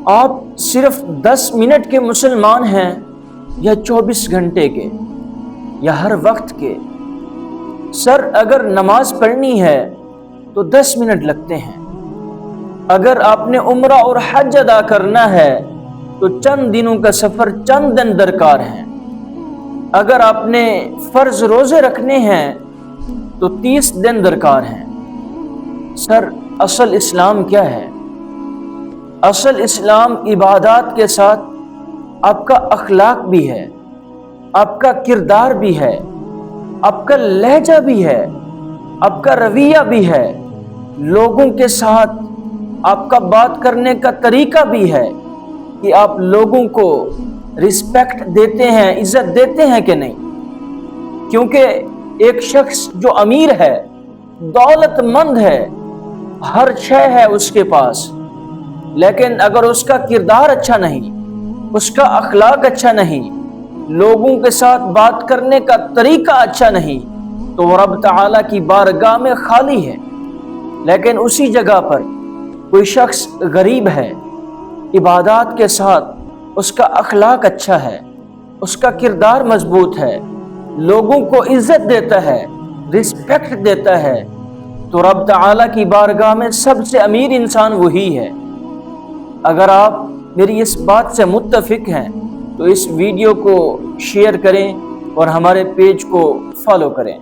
آپ صرف 10 منٹ کے مسلمان ہیں یا 24 گھنٹے کے یا ہر وقت کے؟ سر اگر نماز پڑھنی ہے تو 10 منٹ لگتے ہیں، اگر آپ نے عمرہ اور حج ادا کرنا ہے تو چند دنوں کا سفر چند دن درکار ہیں، اگر آپ نے فرض روزے رکھنے ہیں تو 30 دن درکار ہیں۔ سر اصل اسلام کیا ہے؟ اصل اسلام عبادات کے ساتھ آپ کا اخلاق بھی ہے، آپ کا کردار بھی ہے، آپ کا لہجہ بھی ہے، آپ کا رویہ بھی ہے، لوگوں کے ساتھ آپ کا بات کرنے کا طریقہ بھی ہے کہ آپ لوگوں کو رسپیکٹ دیتے ہیں، عزت دیتے ہیں کہ نہیں۔ کیونکہ ایک شخص جو امیر ہے، دولت مند ہے، ہر شے ہے اس کے پاس، لیکن اگر اس کا کردار اچھا نہیں، اس کا اخلاق اچھا نہیں، لوگوں کے ساتھ بات کرنے کا طریقہ اچھا نہیں، تو وہ رب تعالیٰ کی بارگاہ میں خالی ہے۔ لیکن اسی جگہ پر کوئی شخص غریب ہے، عبادات کے ساتھ اس کا اخلاق اچھا ہے، اس کا کردار مضبوط ہے، لوگوں کو عزت دیتا ہے، رسپیکٹ دیتا ہے، تو رب تعالیٰ کی بارگاہ میں سب سے امیر انسان وہی ہے۔ اگر آپ میری اس بات سے متفق ہیں تو اس ویڈیو کو شیئر کریں اور ہمارے پیج کو فالو کریں۔